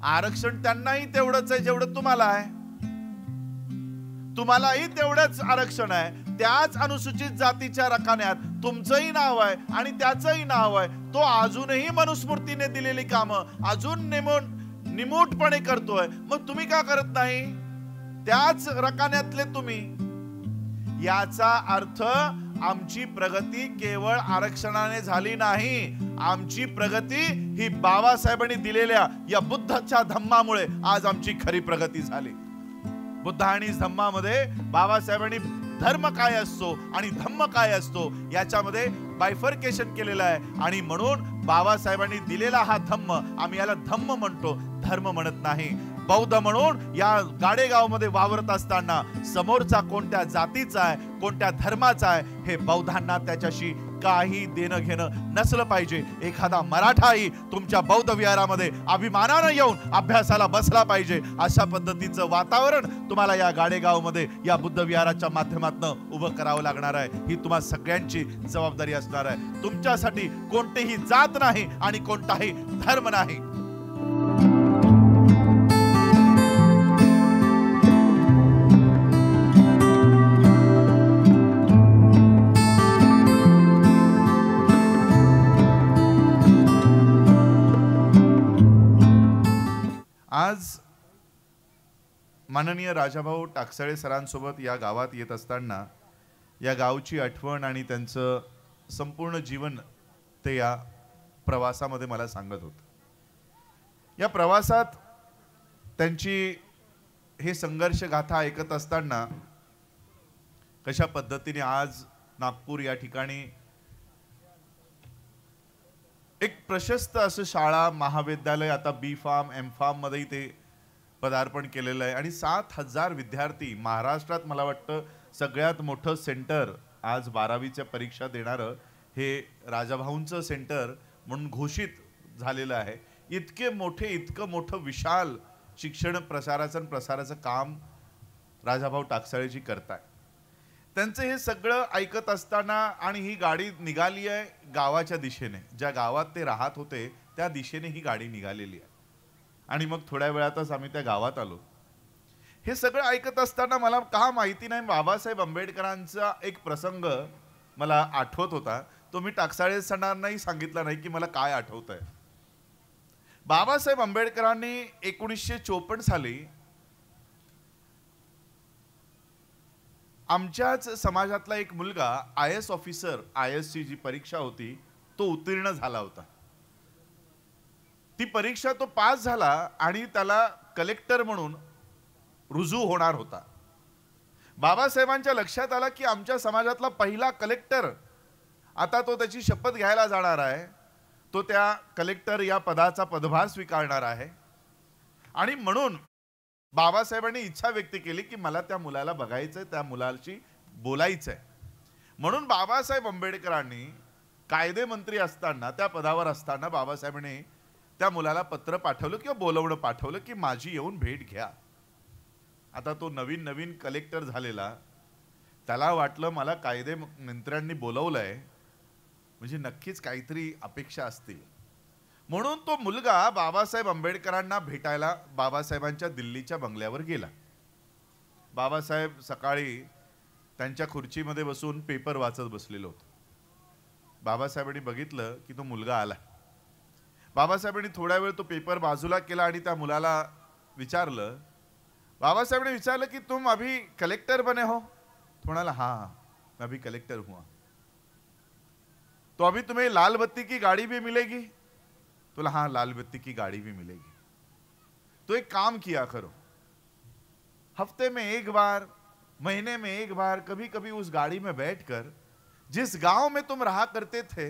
आरक्षण त्यांनाही तेवढंच आहे जेवढं तुम्हाला आहे. तुम्हालाही तेवढंच आरक्षण आहे. त्याच अनुसूचित जातीच्या रकान्यात तुमचंही नाव आहे आणि त्याचंही नाव आहे. तो अजूनही मनुस्मृतीने दिलेली कामं अजून निमूटपणे करतोय. मग तुम्ही का करत नाही? त्याच रकान्यातले तुम्ही. याचा अर्थ आमची प्रगती केवळ आरक्षणाने झाली नाही. आमची प्रगती ही बाबासाहेबांनी दिलेल्या या बुद्धाच्या धम्मामुळे आज आमची खरी प्रगती झाली. बुद्ध आणि धम्मामध्ये बाबासाहेबांनी धर्म काय असतो आणि धम्म काय असतो याच्यामध्ये बायफर्केशन केलेलं आहे. आणि म्हणून बाबासाहेबांनी दिलेला हा धम्म, आम्ही याला धम्म म्हणतो, धर्म म्हणत नाही. बौद्ध म्हणून या गाडेगावमध्ये वावरत असताना समोरचा कोणत्या जातीचा आहे, कोणत्या धर्माचा आहे, हे बौद्धांना त्याच्याशी काही देणं घेणं नसलं पाहिजे. एखादा मराठाही तुमच्या बौद्ध विहारामध्ये अभिमानानं येऊन अभ्यासाला बसला पाहिजे. अशा पद्धतीचं वातावरण तुम्हाला या गाडेगावमध्ये या बुद्ध विहाराच्या माध्यमातून उभं करावं लागणार आहे. ही तुम्हा सगळ्यांची जबाबदारी असणार आहे. तुमच्यासाठी कोणतीही जात नाही आणि कोणताही धर्म नाही. आज माननीय राजाभाऊ टाकसाळे सरांसोबत या गावात येत असताना या गावची आठवण आणि त्यांचं संपूर्ण जीवन ते या प्रवासामध्ये मला सांगत होते. या प्रवासात त्यांची हे संघर्ष गाथा ऐकत असताना कशा पद्धतीने आज नागपूर या ठिकाणी एक प्रशस्त असं शाळा महाविद्यालय, आता बी फार्म एम फार्म मध्ये ते पदार्पण केलेलं आहे. आणि 7,000 विद्यार्थी, महाराष्ट्रात मला वाटतं सगळ्यात मोठं सेंटर आज 12वीच्या परीक्षा देणारं हे राजाभाऊंचं सेंटर म्हणून घोषित झालेलं आहे. इतकं मोठं विशाल शिक्षण प्रसाराचं काम राजाभाऊ टाकसाळेजी करताय. त्यांचं हे सगळं ऐकत असताना आणि ही गाडी निघाली आहे गावाच्या दिशेने, ज्या गावात ते राहत होते त्या दिशेने ही गाडी निघालेली आहे. आणि मग थोड्या वेळातच आम्ही त्या गावात आलो. हे सगळं ऐकत असताना मला का माहिती नाही बाबासाहेब आंबेडकरांचा एक प्रसंग मला आठवत होता. तो मी टाकसाळे सरांनाही सांगितला नाही की मला काय आठवत आहे. बाबासाहेब आंबेडकरांनी 1954 साली आमच्याच समाजातला एक मुलगा IAS ऑफिसर, IAS ची जी परीक्षा होती तो उत्तीर्ण झाला होता. ती परीक्षा तो पास झाला आणि त्याला कलेक्टर म्हणून रुजू होणार होता. बाबासाहेबांच्या लक्षात आला की आमच्या समाजातला पहिला कलेक्टर आता तो त्याची शपथ घ्यायला जाणार आहे. तो त्या कलेक्टर या पदाचा पदभार स्वीकारणार आहे. आणि म्हणून बाबासाहेबांनी इच्छा व्यक्त केली की मला त्या मुलाला बघायचंय, त्या मुलाशी बोलायचंय. म्हणून बाबासाहेब आंबेडकरांनी कायदे मंत्री असताना, त्या पदावर असताना बाबासाहेबांनी त्या मुलाला पत्र पाठवलं किंवा बोलवणं पाठवलं की माझी येऊन भेट घ्या. आता तो नवीन कलेक्टर झालेला, त्याला वाटलं मला कायदे मंत्र्यांनी बोलवलंय म्हणजे नक्कीच काहीतरी अपेक्षा असतील. म्हणून तो मुलगा बाबासाहेब आंबेडकरांना भेटायला बाबासाहेबांच्या दिल्लीच्या बंगल्यावर गेला. बाबासाहेब सकाळी त्यांच्या खुर्चीमध्ये बसून पेपर वाचत बसलेलो होते. बाबासाहेबांनी बघितलं की तो मुलगा आला. बाबासाहेबांनी थोडा वेळ तो पेपर बाजूला केला आणि त्या मुलाला विचारलं. बाबासाहेबांनी विचारलं की तुम अभी कलेक्टर बने हो? तो म्हणाला हाँ मैं अभी कलेक्टर हुआ. तो अभी तुम्हें लाल बत्ती की गाड़ी भी मिलेगी? तो हाँ लाल बत्ती की गाड़ी भी मिलेगी. तो एक काम किया करो, हफ्ते में एक बार, महीने में एक बार, कभी कभी उस गाड़ी में बैठकर जिस गांव में तुम रहा करते थे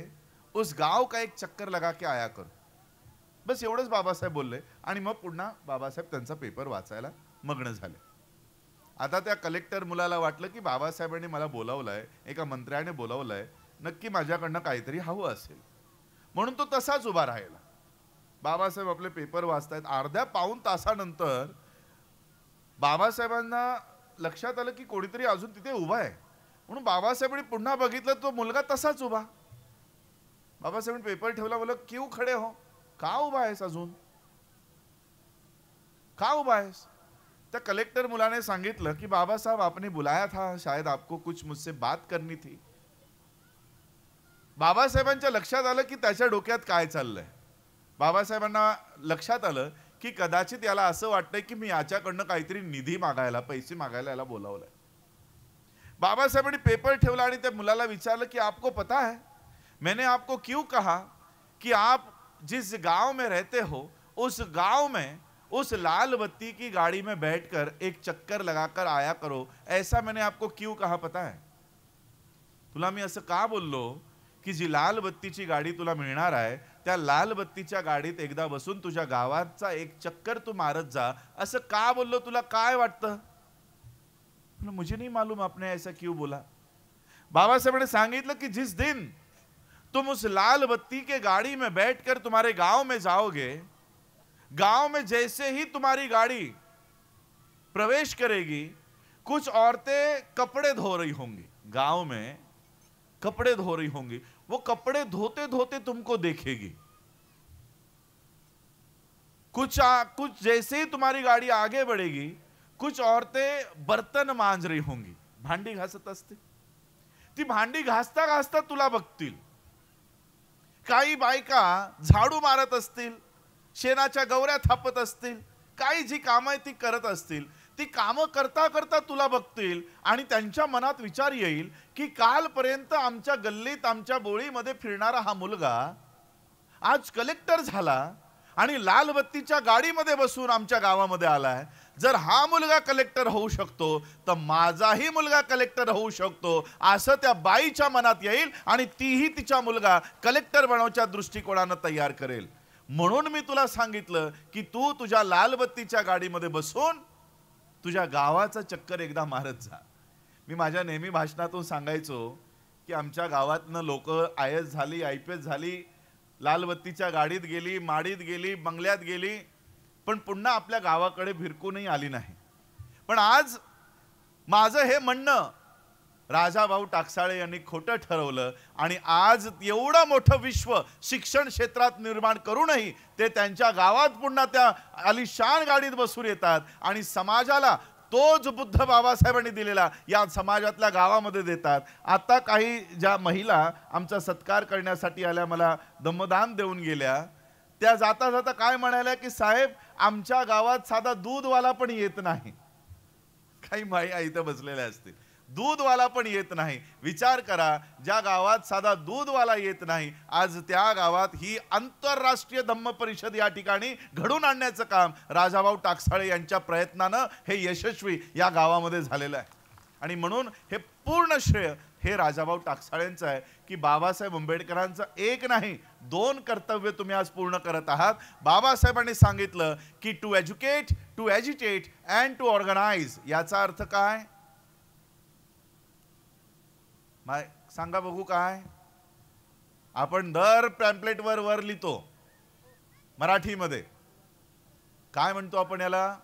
उस गांव का एक चक्कर लगा के आया करो. बस एवढंच बाबासाहेब बोलले आणि मग पुन्हा बाबासाहेब त्यांचा पेपर वाचायला मग्न झाले. आता त्या कलेक्टर मुलाला वाटलं की बाबासाहेबांनी मला बोलावलंय, एका मंत्र्याने बोलावलंय, नक्की माझ्याकडनं काहीतरी हवं असेल. म्हणून तो तसाच उभा राहिला. बाबासाहेब आपले पेपर वाचतायत. अर्ध्या पाऊण तासानंतर बाबासाहेबांना लक्षात आलं की कोणीतरी अजून तिथे उभा आहे. म्हणून बाबासाहेबांनी पुन्हा बघितलं, तो मुलगा तसाच उभा. बाबासाहेबांनी पेपर ठेवला, बोलला क्यों खडे हो, का उभा आहेस अजून? का उभा आहेस? त्या कलेक्टर मुलाने सांगितलं की बाबा साहब आपने बुलाया था, शायद आपको कुछ मुझसे बात करनी थी. बाबासाहेबांच्या लक्षात आलं की त्याच्या डोक्यात काय चाललंय. बाबासाहेबांना लक्षात आलं की कदाचित याला असं वाटतंय की मी याच्याकडनं काहीतरी निधी मागायला, पैसे मागायला याला बोलावलंय. बाबासाहेबांनी पेपर ठेवला आणि त्या मुलाला विचारलं की आपको पता है मैंने आपको क्यों कहा कि आप जिस गांव में रहते हो उस गांव में उस लाल बत्ती की गाड़ी में बैठकर एक चक्कर लगाकर आया करो, ऐसा मैंने आपको क्यों कहा पता है? तुला मी असं का बोललो की जी लाल बत्तीची गाडी तुला मिळणार आहे त्या लाल बत्तीच्या गाडीत एकदा बसून तुझ्या गावाचा एक चक्कर तू मारत जा, असं का बोललो? तुला काय वाटतं? मुझे नहीं मालूम आपने ऐसा क्यों बोला. बाबासाहेब ने सांगितलं की जिस दिन तुम उस लाल बत्ती के गाड़ी में बैठकर तुम्हारे गांव में जाओगे, गांव में जैसे ही तुम्हारी गाड़ी प्रवेश करेगी कुछ औरतें कपड़े धो रही होंगी, गांव में कपड़े धो रही होंगी, वो कपड़े धोते धोते तुमको देखेगी. कुछ जैसे ही तुम्हारी गाड़ी आगे बढ़ेगी कुछ औरतें बर्तन मांज रही होंगी, भांडी घासत असतील. ती भांडी घासता घासता तुला बघतील. काही बायका झाडू मारत असतील, शेणाच्या गवऱ्या थापत असतील, काही जी कामं आहे ती करत असतील. ती कामं करता करता तुला बघतील आणि त्यांच्या मनात विचार येईल की कालपर्यंत आमच्या गल्लीत आमच्या बोळीमध्ये फिरणारा हा मुलगा आज कलेक्टर झाला आणि लाल बत्तीच्या गाडीमध्ये बसून आमच्या गावामध्ये आलाय. जर हा मुलगा कलेक्टर होऊ शकतो तर माझाही मुलगा कलेक्टर होऊ शकतो, असं त्या बाईच्या मनात येईल आणि तीही तिचा मुलगा कलेक्टर बनवण्याच्या दृष्टिकोनाने तयार करेल. म्हणून मी तुला सांगितलं की तू तुझ्या लाल बत्तीच्या गाडीमध्ये बसून तुझ्या गावाचा चक्कर एकदा मारत जा. मी माझ्या नेहमी भाषणातून सांगायचो की आमच्या गावातनं लोक IAS झाली, IPS झाली, लाल बत्तीच्या गाडीत गेली, माडीत गेली, बंगल्यात गेली, पण पुन्हा आपल्या गावाकडे भिरकूनही आली नाही. पण आज माझं हे म्हणणं राजाभाऊ टाकसाळे यांनी खोटं ठरवलं आणि आज एवढं मोठं विश्व शिक्षण क्षेत्रात निर्माण करूनही ते त्यांच्या गावात पुन्हा त्या आलिशान गाडीत बसून येतात आणि समाजाला तोच बुद्ध बाबासाहेबांनी दिलेला या समाजातल्या गावामध्ये देतात. आता काही ज्या महिला आमचा सत्कार करण्यासाठी आल्या, मला दमदान देऊन गेल्या, त्या जाता जाता काय म्हणाल्या की साहेब आमच्या गावात साधा दूधवाला पण येत नाही. काही बाई इथं बसलेल्या असतील, दूधवाला पण येत नाही. विचार करा, ज्या गावात साधा दूधवाला येत नाही आज त्या गावात ही आंतरराष्ट्रीय धम्म परिषद या ठिकाणी घडून आणण्याचं काम राजाभाऊ टाकसाळे यांच्या प्रयत्नानं हे यशस्वी या गावामध्ये झालेलं आहे. आणि म्हणून हे पूर्ण श्रेय हे राजाभाऊ टाकसाळेंचं आहे की बाबासाहेब आंबेडकरांचं एक नाही 2 कर्तव्य तुम्ही आज पूर्ण करत आहात. बाबासाहेबांनी सांगितलं की to educate, to agitate and to organise. याचा अर्थ काय सांगा बघू काय? आपण दर पॅम्पलेट वर लिहितो मराठीमध्ये, काय म्हणतो आपण याला?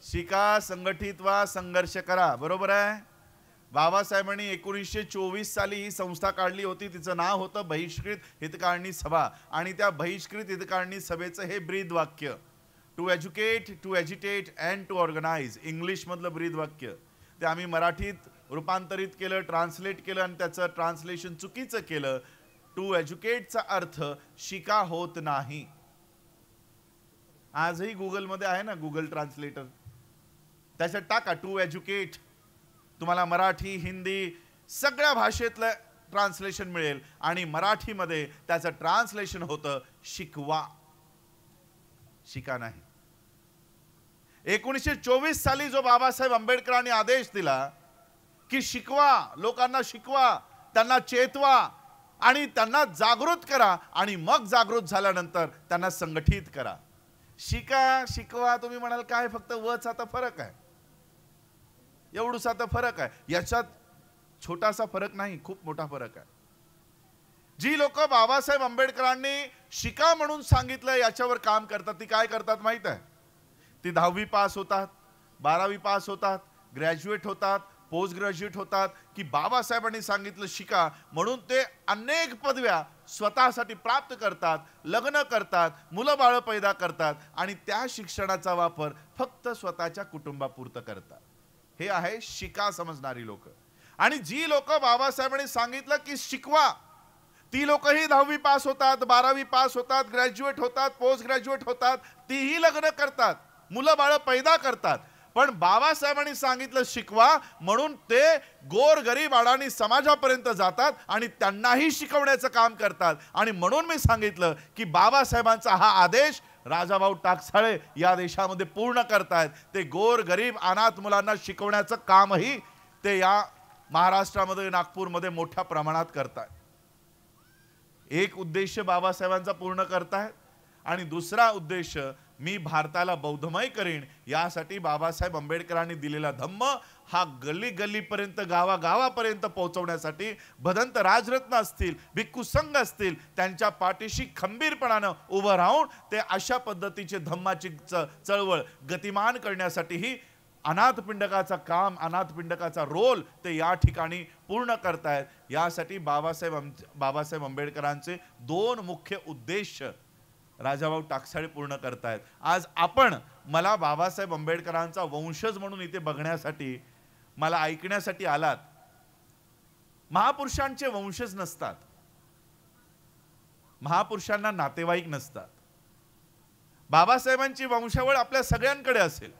शिका, संघटित व्हा, संघर्ष करा. बरोबर आहे. बाबासाहेबांनी 1924 साली ही संस्था काढली होती, तिचं नाव होतं बहिष्कृत हितकाळणी सभा. आणि त्या बहिष्कृत हितकाळणी सभेचं हे ब्रीद वाक्य, to educate, to agitate and to organise, English मधलं ब्रीद वाक्य, ते आम्ही मराठीत रूपांतरित केलं, ट्रान्सलेट केलं आणि त्याचं ट्रान्सलेशन चुकीचं केलं. टू एज्युकेटचा अर्थ शिका होत नाही. आजही गुगलमध्ये आहे ना गुगल ट्रान्सलेटर, त्याच्यात टाका टू एज्युकेट, तुम्हाला मराठी, हिंदी सगळ्या भाषेतलं ट्रान्सलेशन मिळेल आणि मराठीमध्ये त्याचं ट्रान्सलेशन होतं शिकवा, शिका नाही. 1924 साली जो बाबासाहेब आंबेडकरांनी आदेश दिला की शिकवा, लोकांना शिकवा, त्यांना चेतवा आणि त्यांना जागृत करा आणि मग जागृत झाल्यानंतर त्यांना संघटित करा. शिका, शिकवा, तुम्ही म्हणाल काय फक्त वचा तर फरक आहे, एवढूसा तर फरक आहे. याच्यात छोटासा फरक नाही, खूप मोठा फरक आहे. जी लोक बाबासाहेब आंबेडकरांनी शिका म्हणून सांगितलं याच्यावर काम करतात ती काय करतात माहित आहे? ती 10वी पास होतात, 12वी पास होतात, ग्रॅज्युएट होतात, पोस्ट ग्रॅज्युएट होतात, की बाबासाहेबांनी सांगितलं शिका म्हणून ते अनेक पदव्या स्वतःसाठी प्राप्त करतात, लग्न करतात, मुलं बाळं पैदा करतात आणि त्या शिक्षणाचा वापर फक्त स्वतःच्या कुटुंबापुरतं करतात. हे आहे शिका समजणारी लोक. आणि जी लोक बाबासाहेबांनी सांगितलं की शिकवा, ती लोकही 10वी पास होतात, 12वी पास होतात, ग्रॅज्युएट होतात, पोस्ट ग्रॅज्युएट होतात, तीही लग्न करतात, मुलं बाळं पैदा करतात. पण बाबासाहेबांनी सांगितलं शिकवा म्हणून ते गोरगरीब अडाणी समाजापर्यंत जातात आणि त्यांनाही शिकवण्याचं काम करतात. आणि म्हणून मी सांगितलं की बाबासाहेबांचा हा आदेश राजाभाऊ टाकसाळे या देशामध्ये पूर्ण करतायत. ते गोरगरीब अनाथ मुलांना शिकवण्याचं कामही ते या महाराष्ट्रामध्ये, नागपूरमध्ये मोठ्या प्रमाणात करतायत. एक उद्देश बाबासाहेबांचा पूर्ण करतायत आणि दुसरा उद्देश मी भारताला बौद्धमय करेन यासाठी बाबासाहेब आंबेडकरांनी दिलेला धम्म हा गल्ली गल्लीपर्यंत, गावागावापर्यंत पोहोचवण्यासाठी भदंत राजरत्न असतील, भिक्खू संघ असतील, त्यांच्या पाठीशी खंबीरपणानं उभं राहून ते अशा पद्धतीचे धम्माची चळवळ गतिमान करण्यासाठीही अनाथपिंडकाचा काम, अनाथपिंडकाचा रोल ते या ठिकाणी पूर्ण करतायत. यासाठी बाबासाहेब आंबेडकरांचे 2 मुख्य उद्देश राजाभाऊ टाकसाळे पूर्ण करतायत. आज आपण मला बाबासाहेब आंबेडकरांचा वंशज म्हणून इथे बघण्यासाठी, मला ऐकण्यासाठी आलात. महापुरुषांचे वंशज नसतात, महापुरुषांना नातेवाईक नसतात. बाबासाहेबांची वंशावळ आपल्या सगळ्यांकडे असेल,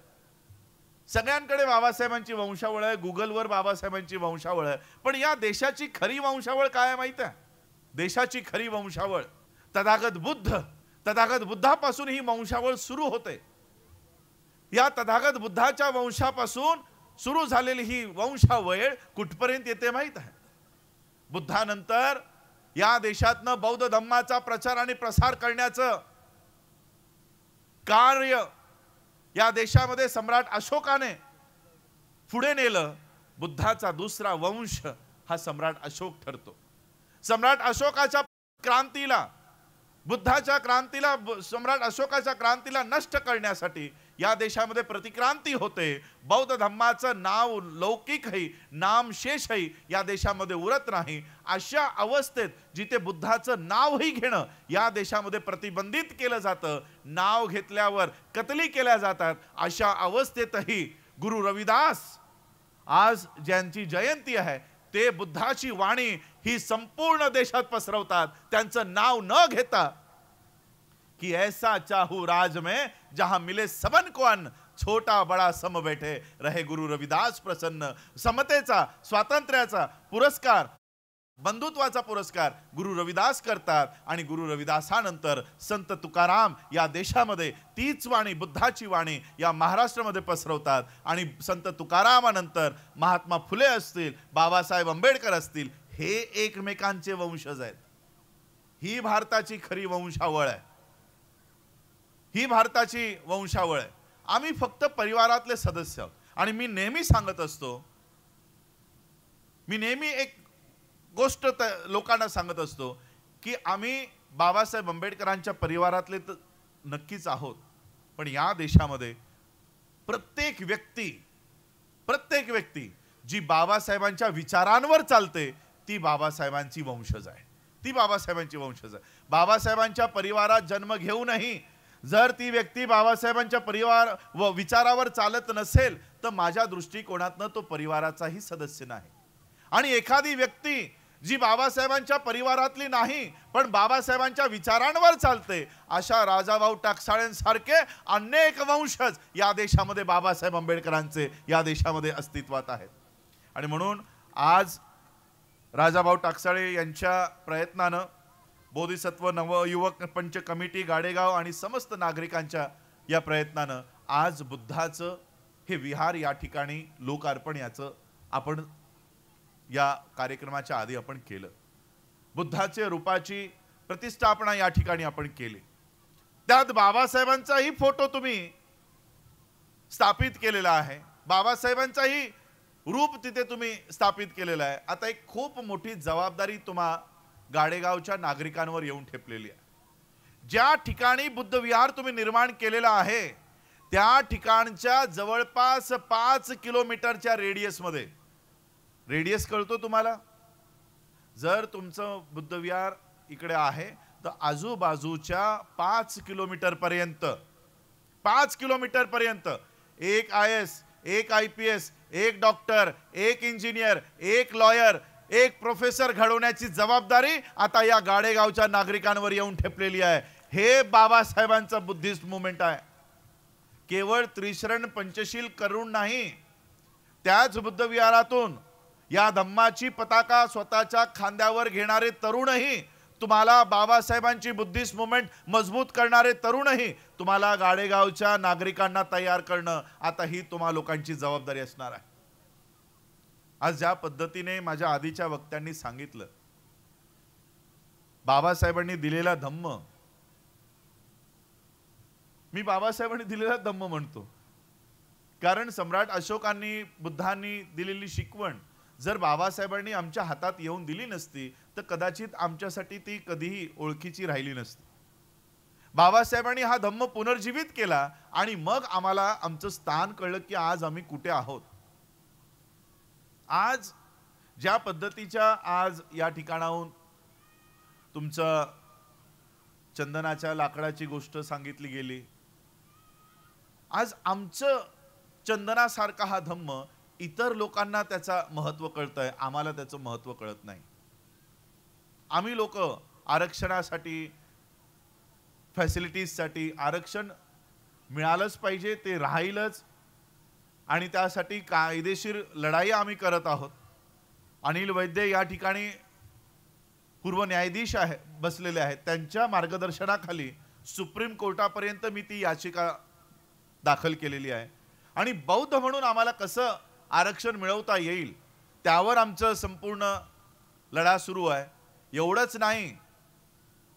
सगळ्यांकडे बाबासाहेबांची वंशावळ आहे, गुगलवर बाबासाहेबांची वंशावळ आहे. पण या देशाची खरी वंशावळ काय आहे माहिती आहे? देशाची खरी वंशावळ तथागत बुद्ध, तथागत बुद्धापासून ही वंशावळ सुरू होते. या तथागत बुद्धाच्या वंशापासून सुरू झालेली ही वंशावळ कुठपर्यंत येते माहित आहे? बुद्धानंतर या देशातनं बौद्ध धम्माचा प्रचार आणि प्रसार करण्याचं कार्य या देशामध्ये सम्राट अशोकाने पुढे नेलं. बुद्धाचा दुसरा वंश हा सम्राट अशोक ठरतो. सम्राट अशोकाच्या क्रांतीला, बुद्धाच्या क्रांतीला, सम्राट अशोकाच्या क्रांतीला नष्ट करण्यासाठी या देशामध्ये प्रतिक्रांती होते. बौद्ध धम्माचं नाव लौकिकही, नामशेषही या देशामध्ये उरत नाही. अशा अवस्थेत जिथे बुद्धाचं नावही घेणं या देशामध्ये प्रतिबंधित केलं जातं, नाव घेतल्यावर कत्तली केल्या जातात, अशा अवस्थेतही गुरु रविदास आज ज्यांची जयंती आहे ते बुद्धाची वाणी ही संपूर्ण देशात पसरवतात. त्यांचं नाव न घेता कि ऐसा चाहू राज में जहां मिले सबन को अन्न, छोटा बड़ा सम बैठे रहे गुरु रविदास प्रसन्न. समतेचा, स्वातंत्र्याचा पुरस्कार, बंधुत्वाचा पुरस्कार गुरु रविदास करतात. आणि गुरु रविदासानंतर संत तुकाराम या देशामध्ये तीच वाणी, बुद्धाची वाणी या महाराष्ट्रामध्ये पसरवतात. आणि संत तुकारामानंतर महात्मा फुले असतील, बाबासाहेब आंबेडकर असतील, हे एकमेकांचे वंशज आहेत. ही भारताची खरी वंशावळ आहे, ही भारताची वंशावळ आहे. आम्ही फक्त परिवारातले सदस्य आहोत. आणि मी नेहमी सांगत असतो, मी नेहमी एक गोष्ट लोकांना सांगत असतो की आम्ही बाबासाहेब आंबेडकरांच्या परिवारातले तर नक्कीच आहोत, पण या देशामध्ये प्रत्येक व्यक्ती जी बाबासाहेबांच्या विचारांवर चालते ती बाबासाहेबांची वंशज आहे, ती बाबासाहेबांची वंशज आहे. बाबासाहेबांच्या परिवारात जन्म घेऊनही जर ती व्यक्ती बाबासाहेबांच्या परिवार व विचारावर चालत नसेल तर माझ्या दृष्टिकोनातनं तो परिवाराचाही सदस्य नाही. आणि एखादी व्यक्ती जी बाबासाहेबांच्या परिवारातली नाही पण बाबासाहेबांच्या विचारांवर चालते, अशा राजाभाऊ टाकसाळेंसारखे अनेक वंशज या देशामध्ये बाबासाहेब आंबेडकरांचे या देशामध्ये अस्तित्वात आहेत. आणि म्हणून आज राजाभाऊ टाकसाळे यांच्या प्रयत्नानं, बोधिसत्व नवयुवक पंच कमिटी गाडेगाव आणि समस्त नागरिकांच्या या प्रयत्नानं आज बुद्धाचं हे विहार या ठिकाणी लोकार्पण याचं आपण या कार्यक्रमाच्या आधी आपण केलं. बुद्धाचे रूपाची प्रतिष्ठापना या ठिकाणी आपण केली. त्यात बाबासाहेबांचाही फोटो तुम्ही स्थापित केलेला आहे, बाबासाहेबांचाही रूप तिथे तुम्ही स्थापित केलेलं आहे. आता एक खूप मोठी जबाबदारी तुम्हा गाडेगावच्या नागरिकांवर येऊन ठेपलेली आहे. ज्या ठिकाणी बुद्ध विहार तुम्ही निर्माण केलेला आहे त्या ठिकाणच्या जवळपास 5 किलोमीटरच्या रेडियस मध्ये रेडियस कळतो तुम्हाला? जर तुमचं बुद्धविहार इकडे आहे तर आजूबाजूच्या 5 किलोमीटर पर्यंत, 5 किलोमीटर पर्यंत एक IAS, एक IPS, एक डॉक्टर, एक इंजिनियर, एक लॉयर, एक प्रोफेसर घडवण्याची जबाबदारी आता या गाडेगावच्या नागरिकांवर येऊन ठेपलेली आहे. हे बाबासाहेबांचं बुद्धिस्ट मुवमेंट आहे. केवळ त्रिशरण पंचशील करून नाही, त्याच बुद्धविहारातून या धम्माची पताका स्वतःच्या खांद्यावर घेणारे तरुणही, तुम्हाला बाबासाहेबांची बुद्धिस्ट मुवमेंट मजबूत करणारे तरुणही, तुम्हाला गाडेगावच्या नागरिकांना तयार करणं आता ही तुम्हा लोकांची जबाबदारी असणार आहे. आज ज्या पद्धतीने माझ्या आधीच्या वक्त्यांनी सांगितलं, बाबासाहेबांनी दिलेला धम्म, मी बाबासाहेबांनी दिलेला धम्म म्हणतो कारण सम्राट अशोकांनी, बुद्धांनी दिलेली शिकवण जर बाबासाहेबांनी आमच्या हातात येऊन दिली नसती तर कदाचित आमच्यासाठी ती कधीही ओळखीची राहिली नसती. बाबासाहेबांनी हा धम्म पुनर्जीवित केला आणि मग आम्हाला आमचं स्थान कळलं की आज आम्ही कुठे आहोत. आज ज्या पद्धतीच्या आज या ठिकाणाहून तुमचं चंदनाच्या लाकडाची गोष्ट सांगितली गेली, आज आमचं चंदनासारखा हा धम्म इतर लोकांना त्याचा महत्त्व कळतंय, आम्हाला त्याचं महत्त्व कळत नाही. आम्ही लोक आरक्षणासाठी, फॅसिलिटीजसाठी, आरक्षण मिळालंच पाहिजे, ते राहीलच आणि त्यासाठी कायदेशीर लढाई आम्ही करत आहोत. अनिल वैद्य या ठिकाणी पूर्व न्यायाधीश बसलेले आहेत, त्यांच्या मार्गदर्शनाखाली सुप्रीम कोर्टापर्यंत मी ती याचिका दाखल केलेली आहे आणि बौद्ध म्हणून आम्हाला कसं आरक्षण मिळवता येईल त्यावर आमचं संपूर्ण लढा सुरू आहे. एवढंच नाही,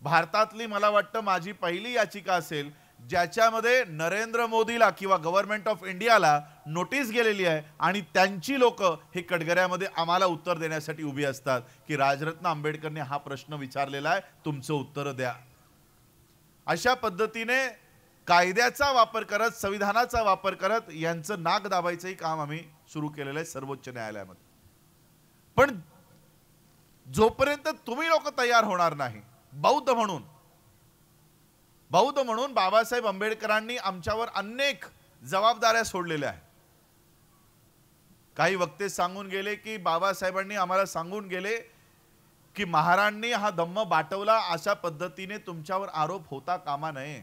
भारतातली मला वाटतं माझी पहिली याचिका असेल ज्याच्यामध्ये नरेंद्र मोदीला किंवा गव्हर्नमेंट ऑफ इंडियाला नोटीस गेलेली आहे आणि त्यांची लोक हे कटघऱ्यामध्ये आम्हाला उत्तर देण्यासाठी उभी असतात की राजरत्न आंबेडकरने हा प्रश्न विचारलेला आहे, तुमचं उत्तर द्या. अशा पद्धतीने कायद्याचा वापर करत, संविधानाचा वापर करत यांचं नाक दाबायचंही काम आम्ही सुरू केलेलं आहे सर्वोच्च न्यायालयामध्ये. पण जोपर्यंत तुम्ही लोक तयार होणार नाही, बौद्ध म्हणून बाबासाहेब आंबेडकरांनी आमच्यावर अनेक जबाबदाऱ्या सोडलेल्या आहेत. काही वक्ते सांगून गेले की बाबासाहेबांनी आम्हाला सांगून गेले की महाराजांनी हा धम्म बाटवला, अशा पद्धतीने तुमच्यावर आरोप होता कामा नये.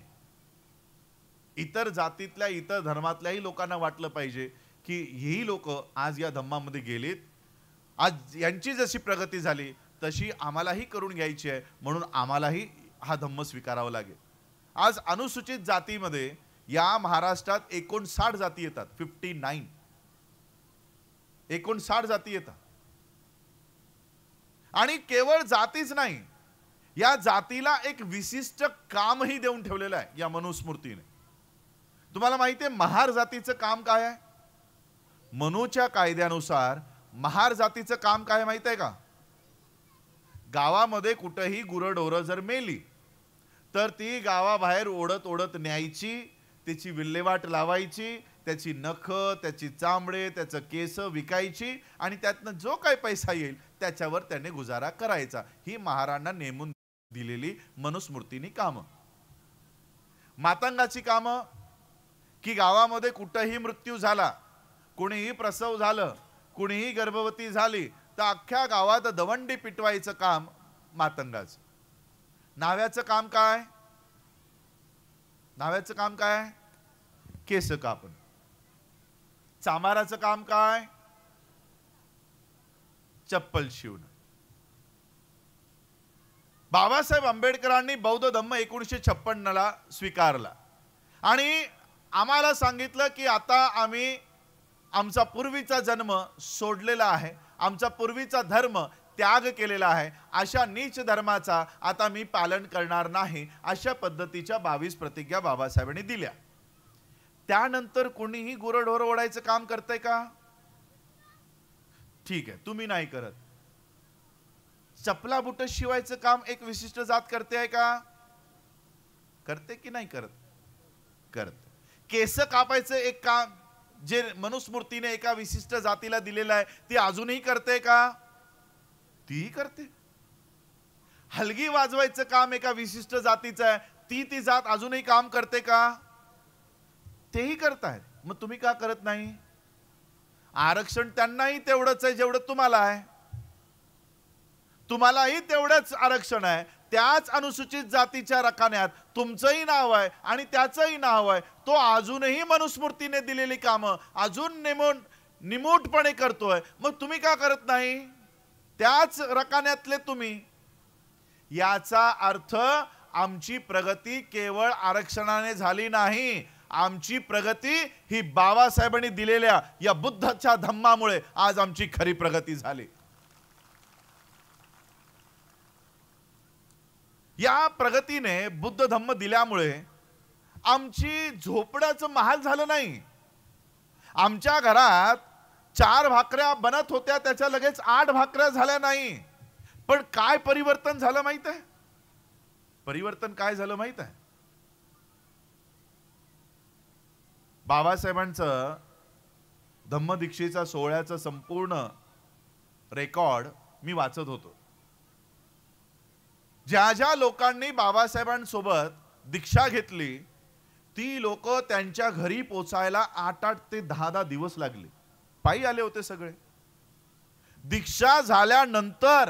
इतर जातीतल्या, इतर धर्मातल्याही लोकांना वाटलं पाहिजे की ही लोक आज या धम्मामध्ये गेलीत, आज यांची जशी प्रगती झाली तशी आम्हालाही करून घ्यायची आहे, म्हणून आम्हालाही हा धम्म स्वीकारावा लागेल. आज अनुसूचित जातीमध्ये या महाराष्ट्रात 59 जाती येतात, 59 59 जाती येतात. आणि केवळ जातीच नाही, या जातीला एक विशिष्ट कामही देऊन ठेवलेलं आहे या मनुस्मृतीने. तुम्हाला माहिती आहे महार जातीचं काम काय आहे? मनूच्या कायद्यानुसार महार जातीचं काम काय माहित आहे का? गावामध्ये कुठेही गुरंढोरं जर मेली तर ती गावाबाहेर ओढत ओढत न्यायची, त्याची विल्हेवाट लावायची, त्याची नख, त्याची चामडे, त्याचं केस विकायची आणि त्यातनं जो काही पैसा येईल त्याच्यावर त्याने गुजारा करायचा. ही महाराजांना नेमून दिलेली मनुस्मृतीनी कामं. मातंगाची कामं की गावामध्ये कुठेही मृत्यू झाला, कुणीही प्रसव झालं, कुणीही गर्भवती झाली तर अख्ख्या गावात दवंडी पिटवायचं काम मातंगाचं. नाव्याचं काम काय? नाव्याचं काम काय? केस कापण. चामाराचं काम काय? चप्पल शिवणं. बाबासाहेब आंबेडकरांनी बौद्ध धम्म 1956 स्वीकारला आणि आम्हाला सांगितलं की आता आम्ही आमचा पूर्वीचा जन्म सोडलेला आहे, आमचा पूर्वीचा धर्म त्याग केलेला आहे, अशा नीच धर्माचा आता मी पालन करणार नाही, अशा पद्धतीच्या 22 प्रतिज्ञा बाबासाहेबांनी दिल्या. त्यानंतर कोणीही गुरंढोरं ओढायचं काम करतंय का? ठीक आहे, तुम्ही नाही करत. चपला बुट शिवायचं काम एक विशिष्ट जात करते आहे का? करते की नाही करत? करते. केस कापायचं एक काम जे मनुस्मृतीने एका विशिष्ट जातीला दिलेलं आहे ती अजूनही करते का? तीही करते. हलगी वाजवायचं काम एका विशिष्ट जातीचं आहे, ती जात अजूनही काम करते का? तेही करतायत. मग तुम्ही का करत नाही? आरक्षण त्यांनाही तेवढंच आहे जेवढं तुम्हाला आहे. तुम्हालाही तेवढंच आरक्षण आहे. त्याच अनुसूचित जातीच्या रकान्यात तुमचंही नाव आहे आणि त्याचंही नाव आहे. तो अजूनही मनुस्मृतीने दिलेली कामं अजून निमूटपणे करतोय. मग तुम्ही का करत नाही? त्याच रकान्यातले तुम्ही. याचा अर्थ आमची प्रगती केवळ आरक्षणाने झाली नाही. आमची प्रगती ही बाबासाहेबांनी दिलेल्या या बुद्धाच्या धम्मामुळे आज आमची खरी प्रगती झाली. या प्रगतीने बुद्ध धम्म दिल्यामुळे आमची झोपड्याचं महाल झालं नाही. आमच्या घरात 4 भाकऱ्या बनत होत्या त्याच्या लगेच 8 भाकऱ्या झाल्या नाही. पण काय परिवर्तन झालं माहित आहे? परिवर्तन काय झालं माहित आहे? बाबासाहेबांचं धम्मदीक्षेचा सोहळ्याचं संपूर्ण रेकॉर्ड मी वाचत होतो. ज्या ज्या लोकांनी बाबासाहेबांसोबत दीक्षा घेतली ती लोक त्यांच्या घरी पोचायला 8 ते 10 दिवस लागले. पायी आले होते सगळे. दीक्षा झाल्यानंतर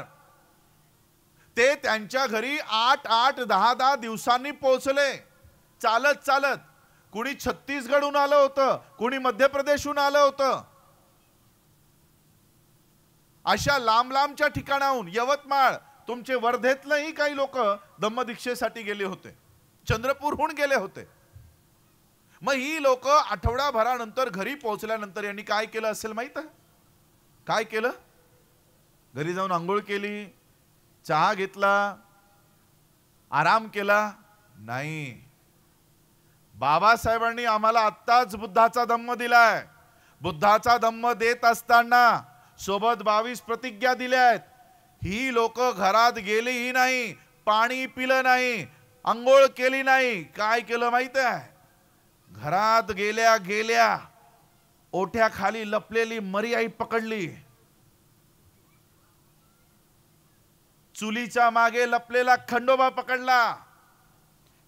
ते त्यांच्या घरी 8 10 दिवसांनी पोहोचले चालत चालत. कुणी छत्तीसगडहून आलं होतं, कुणी मध्य प्रदेशहून आलं होतं. अशा लांब लांबच्या ठिकाणाहून, यवतमाळ, तुमचे वर्धेतलेही काही लोक धम्मदीक्षेसाठी गेले होते, चंद्रपूरहून गेले होते. मग ही लोक आठवडाभरानंतर घरी पोहोचल्यानंतर यांनी काय केलं असेल माहित आहे? काय केलं? घरी जाऊन आंघोळ केली, चहा घेतला, आराम केला? नाही. बाबासाहेबांनी आम्हाला आत्ताच बुद्धाचा धम्म दिलाय. बुद्धाचा धम्म देत असताना सोबत 22 प्रतिज्ञा दिल्या आहेत. ही लोक घरात गेलीही नाही, पाणी पिलं नाही, अंघोळ केली नाही. काय केलं माहित आहे? घरात गेल्या गेल्या ओठ्याखाली लपलेली मरियाई पकडली, चुलीच्या मागे लपलेला खंडोबा पकडला,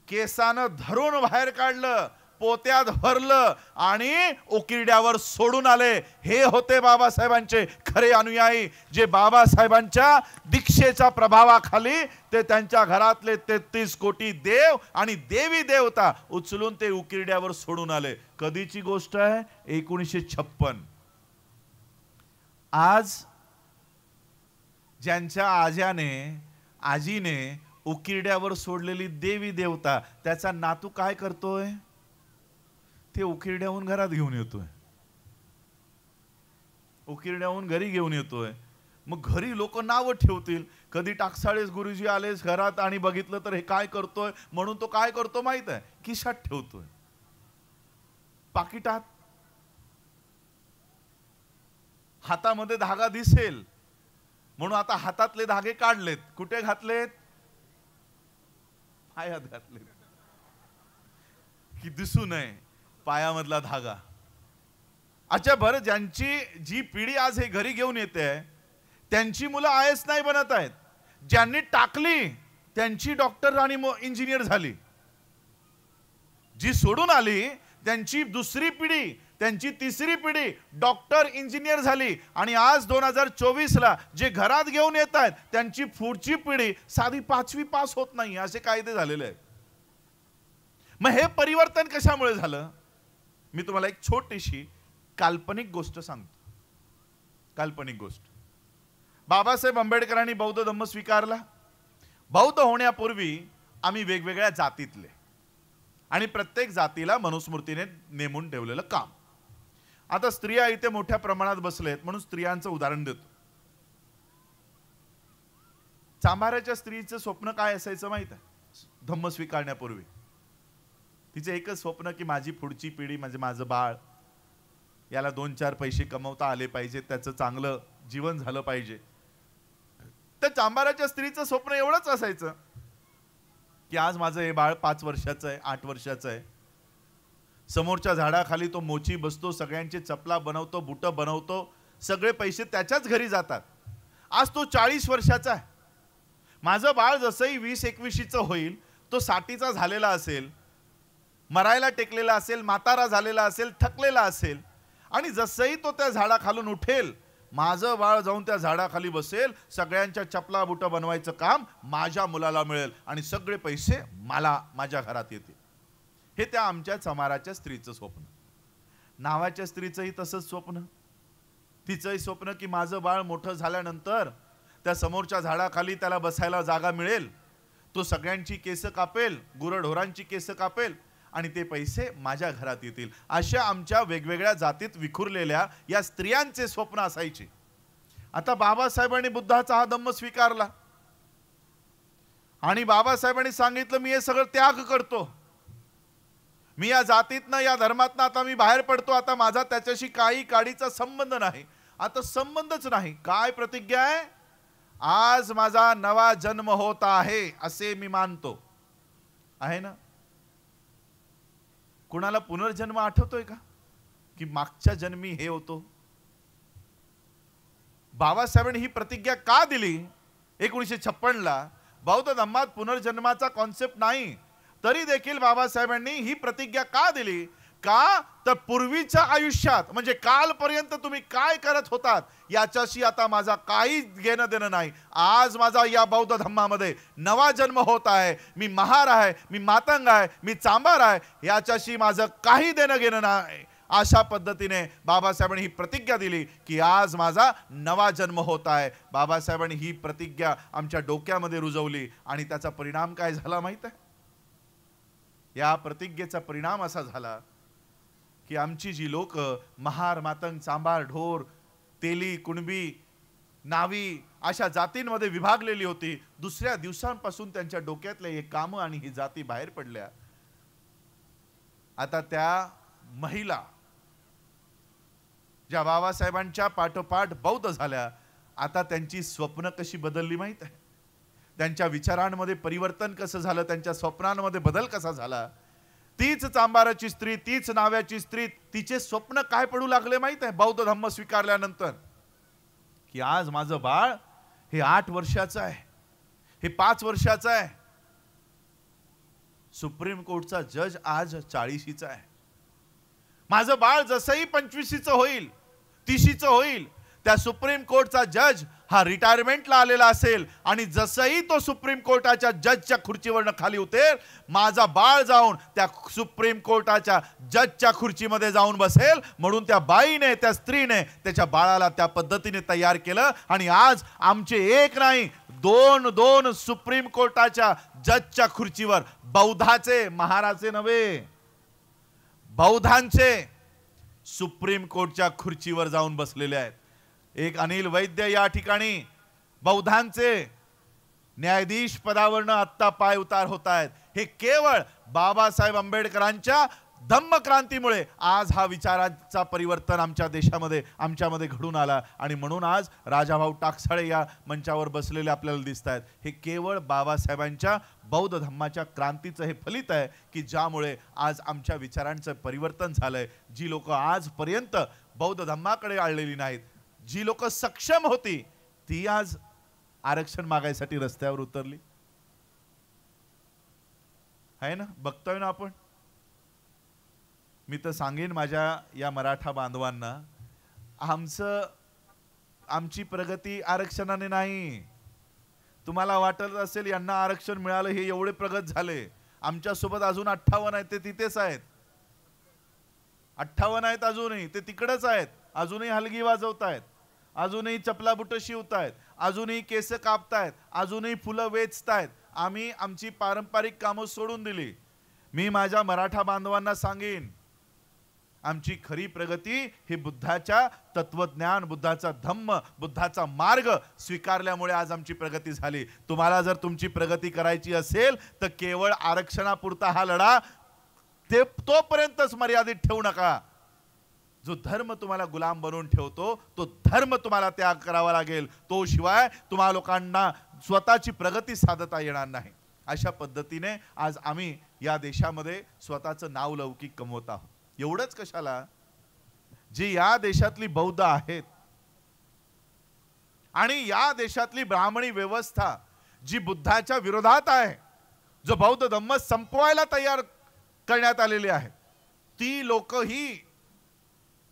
केसानं धरून बाहेर काढलं, पोत्यात भरलं आणि उकिरड्यावर सोडून आले. हे होते बाबासाहेबांचे खरे अनुयायी, जे बाबासाहेबांच्या दीक्षेच्या प्रभावाखाली ते त्यांच्या घरातले 33 कोटी देव आणि देवी देवता उचलून ते उकिरड्यावर सोडून आले. कधीची गोष्ट आहे? 1956. आज ज्यांच्या आजीने उकिरड्यावर सोडलेली देवी देवता त्याचा नातू काय करतोय? ते उकिरड्याहून घरात घेऊन येतोय, उकिरड्याहून घरी घेऊन येतोय. मग घरी लोक नाव ठेवतील. कधी टाकसाळेस गुरुजी आलेस घरात आणि बघितलं तर हे काय करतोय म्हणून तो काय करतो माहित आहे? खिशात ठेवतोय, पाकिटात. हातामध्ये धागा दिसेल म्हणून आता हातातले धागे काढलेत. कुठे घातलेत? पायात घातलेत की दिसू नये पायामधला धागा. अच्छा, बरं, जी पिढी आज हे घरी घेऊन येते त्यांची मुलं IAS नाही बनत आहेत. ज्यांनी टाकली त्यांची डॉक्टर आणि इंजिनियर झाली. जी सोडून आली त्यांची दुसरी पिढी, त्यांची तिसरी पिढी डॉक्टर इंजिनियर झाली. आणि आज 2024ला जे घरात घेऊन येत आहेत त्यांची पुढची पिढी साधी 5वी पास होत नाही. असे कायदे झालेले आहेत. मग हे परिवर्तन कशामुळे झालं? मी तुम्हाला एक छोटीशी काल्पनिक गोष्ट सांगतो. काल्पनिक गोष्ट. बाबासाहेब आंबेडकरांनी बौद्ध धम्म स्वीकारला. बौद्ध होण्यापूर्वी आम्ही वेगवेगळ्या जातीतले आणि प्रत्येक जातीला मनुस्मृतीने नेमून ठेवलेलं काम. आता स्त्रिया इथे मोठ्या प्रमाणात बसलेत म्हणून स्त्रियांचं उदाहरण देतो. चांभाराच्या स्त्रीचं स्वप्न काय असायचं माहित आहे? धम्म स्वीकारण्यापूर्वी तिचं एकच स्वप्न की माझी पुढची पिढी म्हणजे माझं बाळ, याला 2-4 पैसे कमवता आले पाहिजे, त्याचं चांगलं जीवन झालं पाहिजे. तर चांभाराच्या स्त्रीचं स्वप्न एवढंच असायचं की आज माझं हे बाळ 5 वर्षाचं आहे, 8 वर्षाचं आहे, समोरच्या झाडाखाली तो मोची बसतो, सगळ्यांचे चपला बनवतो, बुटं बनवतो, सगळे पैसे त्याच्याच घरी जातात. आज तो 40 वर्षाचा आहे. माझं बाळ जसंही 20-21चं होईल, तो 60चा झालेला असेल, मरायला टेकलेला असेल, म्हातारा झालेला असेल, थकलेला असेल, आणि जसंही तो त्या झाडाखालून उठेल, माझं बाळ जाऊन त्या झाडाखाली बसेल, सगळ्यांच्या चपला बुटं बनवायचं काम माझ्या मुलाला मिळेल आणि सगळे पैसे मला माझ्या घरात येतील. हे त्या आमच्या चमाराच्या स्त्रीचं स्वप्न. नावाच्या स्त्रीचंही तसंच स्वप्न. तिचंही स्वप्न की माझं बाळ मोठं झाल्यानंतर त्या समोरच्या झाडाखाली त्याला बसायला जागा मिळेल, तो सगळ्यांची केस कापेल, गुरढोरांची केस कापेल आणि ते पैसे माझ्या घरात येतील. अशा आमच्या वेगवेगळ्या जातीत विखुरलेल्या या स्त्रियांचे स्वप्न असायचे. आता बाबासाहेबांनी बुद्धाचा हा धम्म स्वीकारला आणि बाबासाहेबांनी सांगितलं, मी हे सगळं त्याग करतो, मी या जातीतनं या धर्मातनं आता मी बाहेर पडतो, आता माझा त्याच्याशी काही काडीचा संबंध नाही. आता संबंधच नाही. काय प्रतिज्ञा आहे? आज माझा नवा जन्म होत आहे असे मी मानतो. आहे ना? कुणाला पुनर्जन्म आठवतोय का की मागच्या जन्मी हे होतो? बाबासाहेबांनी ही प्रतिज्ञा का दिली? 1956ला बौद्ध धम्मात पुनर्जन्माचा कॉन्सेप्ट नाही, तरी देखील बाबासाहेबांनी ही प्रतिज्ञा का दिली? का तर पूर्वीच्या आयुष्यात म्हणजे कालपर्यंत तुम्ही काय करत होतात याच्याशी आता माझा काही घेणं देणं नाही. आज माझा या बौद्ध धम्मामध्ये नवा जन्म होत आहे. मी महार आहे, मी मातंग आहे, मी चांभार आहे, याच्याशी माझं काही देणं घेणं नाही. अशा पद्धतीने बाबासाहेबांनी ही प्रतिज्ञा दिली की आज माझा नवा जन्म होत आहे. बाबासाहेबांनी ही प्रतिज्ञा आमच्या डोक्यामध्ये रुजवली आणि त्याचा परिणाम काय झाला माहित आहे? या प्रतिज्ञेचा परिणाम असा झाला की आमची जी लोक महार, मातंग, चांभार, ढोर, तेली, कुणबी, नावी अशा जातींमध्ये विभागलेली होती, दुसऱ्या दिवसांपासून त्यांच्या डोक्यातले हे कामं आणि ही जाती बाहेर पडल्या. आता त्या महिला ज्या बाबासाहेबांच्या पाठोपाठ बौद्ध झाल्या, आता त्यांची स्वप्न कशी बदलली माहित आहे? त्यांच्या विचारांमध्ये परिवर्तन कसं झालं, त्यांच्या स्वप्नांमध्ये बदल कसा झाला? तीच चांभाराची स्त्री, तीच नाव्याची स्त्री, तिचे स्वप्न काय पडू लागले माहित आहे बौद्ध धम्म स्वीकारल्यानंतर? की आज माझं बाळ हे 8 वर्षाचं आहे, हे 5 वर्षाचं आहे. सुप्रीम कोर्टचा जज आज 40शीचा आहे. माझं बाळ जसंही 25शीचं होईल, 30शीचं होईल, त्या सुप्रीम कोर्टचा जज हा रिटायरमेंटला आलेला असेल आणि जसंही तो सुप्रीम कोर्टाच्या जजच्या खुर्चीवरनं खाली उतरेल, माझा बाळ जाऊन त्या सुप्रीम कोर्टाच्या जजच्या खुर्चीमध्ये जाऊन बसेल. म्हणून त्या बाईने, त्या स्त्रीने त्याच्या बाळाला त्या पद्धतीने तयार केलं आणि आज आमचे एक नाही, दोन सुप्रीम कोर्टाच्या जजच्या खुर्चीवर बौद्धाचे, महाराचे नव्हे, बौद्धांचे सुप्रीम कोर्टच्या खुर्चीवर जाऊन बसलेले आहेत. एक अनिल वैद्य या ठिकाणी बौद्धांचे न्यायाधीश पदावरनं आत्ता पाय उतार होत आहेत. हे केवळ बाबासाहेब आंबेडकरांच्या धम्मक्रांतीमुळे आज हा विचारांचा परिवर्तन आमच्या देशामध्ये, आमच्यामध्ये घडून आला आणि म्हणून आज राजाभाऊ टाकसाळे या मंचावर बसलेले आपल्याला दिसत आहेत. हे केवळ बाबासाहेबांच्या बौद्ध धम्माच्या क्रांतीचं हे फलित आहे की ज्यामुळे आज आमच्या विचारांचं परिवर्तन झालंय. जी लोक आजपर्यंत बौद्ध धम्माकडे आलेली नाहीत, जी लोक सक्षम होती, ती आज आरक्षण मागायसाठी रस्त्यावर उतरली आहे ना. बघतोय ना आपण. मी तर सांगेन माझ्या या मराठा बांधवांना, आमची प्रगती आरक्षणाने नाही. तुम्हाला वाटत असेल यांना आरक्षण मिळालं हे एवढे प्रगत झाले, आमच्यासोबत अजून 58 आहेत, ते तिथेच आहेत. 58 आहेत अजूनही, ते तिकडेच आहेत. अजूनही हलगी वाजवतायत, अजूनही चपला बुट शिवतायत, अजूनही केस कापतायत, अजूनही फुलं वेचतायत. आम्ही आमची पारंपरिक कामं सोडून दिली. मी माझ्या मराठा बांधवांना सांगेन, आमची खरी प्रगती ही बुद्धाच्या तत्वज्ञान, बुद्धाचा धम्म, बुद्धाचा मार्ग स्वीकारल्यामुळे आज आमची प्रगती झाली. तुम्हाला जर तुमची प्रगती करायची असेल तर केवळ आरक्षणापुरता हा लढा ते तोपर्यंतच मर्यादित ठेवू नका. जो धर्म तुम्हाला गुलाम बनवून ठेवतो तो धर्म तुम्हाला त्याग करावा लागेल. तो शिवाय तुम्हा लोकांना स्वतःची प्रगती साधता येणार नाही. अशा पद्धतीने आज आम्ही या देशामध्ये स्वतःचं नाव लौकिक कमवत आहोत. एवढंच कशाला, जी या देशातली बौद्ध आहेत आणि या देशातली ब्राह्मणी व्यवस्था जी बुद्धाच्या विरोधात आहे, जो बौद्ध धम्म संपवायला तयार करण्यात आलेली आहे, ती लोकही,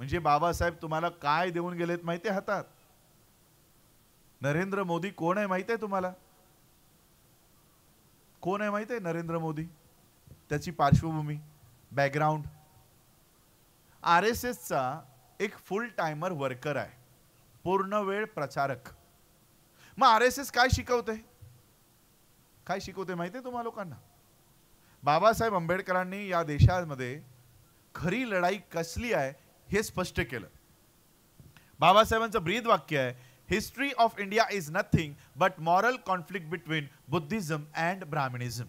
म्हणजे बाबासाहेब तुम्हाला काय देऊन गेलेत माहिती आहे हातात? नरेंद्र मोदी कोण आहे माहिती आहे तुम्हाला? कोण आहे माहिती आहे नरेंद्र मोदी? त्याची पार्श्वभूमी, बॅकग्राऊंड, RSS चा एक फुल टाइमर वर्कर आहे, पूर्णवेळ प्रचारक. मग RSS काय शिकवते? काय शिकवते माहिती आहे तुम्हा लोकांना? बाबासाहेब आंबेडकरांनी या देशामध्ये खरी लढाई कसली आहे हे स्पष्ट केलं. बाबासाहेबांचं ब्रीद वाक्य आहे, history of India is nothing but moral conflict between Buddhism and Brahmanism.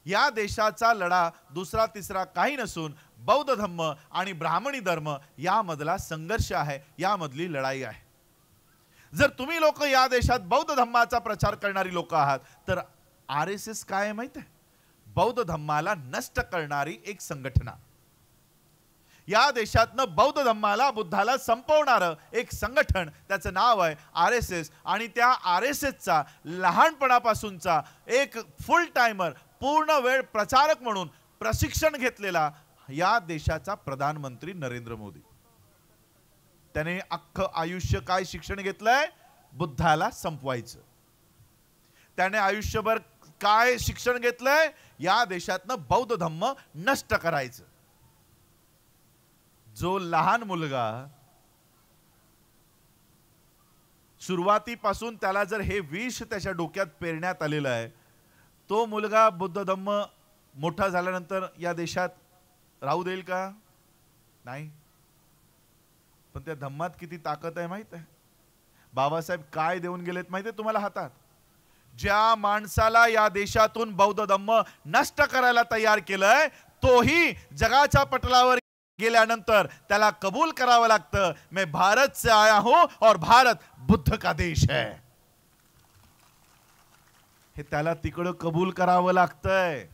या देशाचा लढा दुसरा तिसरा काही नसून बौद्ध धम्म आणि ब्राह्मणी धर्म यामधला संघर्ष आहे, यामधली लढाई आहे. जर तुम्ही लोक या देशात बौद्ध धम्माचा प्रचार करणारी लोक आहात, तर RSS काय आहे माहिती आहे? बौद्ध धम्माला नष्ट करणारी एक संघटना. या देशातनं बौद्ध धम्माला, बुद्धाला संपवणारं एक संघटन, त्याचं नाव आहे RSS. आणि त्या RSSचा लहानपणापासूनचा एक फुल टाइमर, पूर्ण वेळ प्रचारक म्हणून प्रशिक्षण घेतलेला या देशाचा प्रधानमंत्री नरेंद्र मोदी. त्याने अख्खं आयुष्य काय शिक्षण घेतलंय? बुद्धाला संपवायचं. त्याने आयुष्यभर काय शिक्षण घेतलंय? या देशातनं बौद्ध धम्म नष्ट करायचं. जो लहान मुलगा सुरुवातीपासून त्याला जर हे विष त्याच्या डोक्यात पेरण्यात आलेलं आहे, तो मुलगा बुद्ध धम्म मोठा झाल्यानंतर या देशात राहू देईल का? नाही. पण त्या धम्मात किती ताकद आहे माहित आहे? बाबासाहेब काय देऊन गेलेत माहिती आहे तुम्हाला हातात? ज्या माणसाला या देशातून बौद्ध धम्म नष्ट करायला तयार केलंय, तोही जगाच्या पटलावर गेल्यानंतर त्याला कबूल करावं लागतं, मैं भारत से आया हूं और भारत बुद्ध का देश है. हे त्याला तिकडं कबूल करावं लागतंय.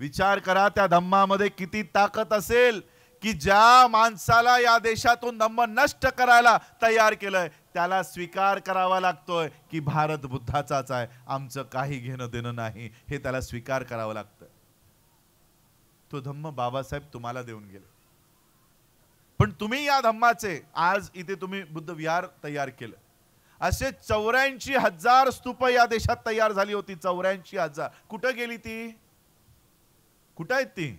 विचार करा त्या धम्मामध्ये किती ताकद असेल, की ज्या माणसाला या देशातून धम्म नष्ट करायला तयार केलंय, त्याला स्वीकार करावा लागतोय की भारत बुद्धाचाच आहे, आमचं काही घेणं देणं नाही, हे त्याला स्वीकार करावं लागतं. तो धम्म बाबासाहेब तुम्हाला देऊन गेले. पण तुम्ही या धम्माचे आज इथे तुम्ही बुद्ध विहार तयार केलं. असे 84,000 स्तूप या देशात तयार झाली होती. 84,000 कुठं गेली ती? कुठं आहेत ती?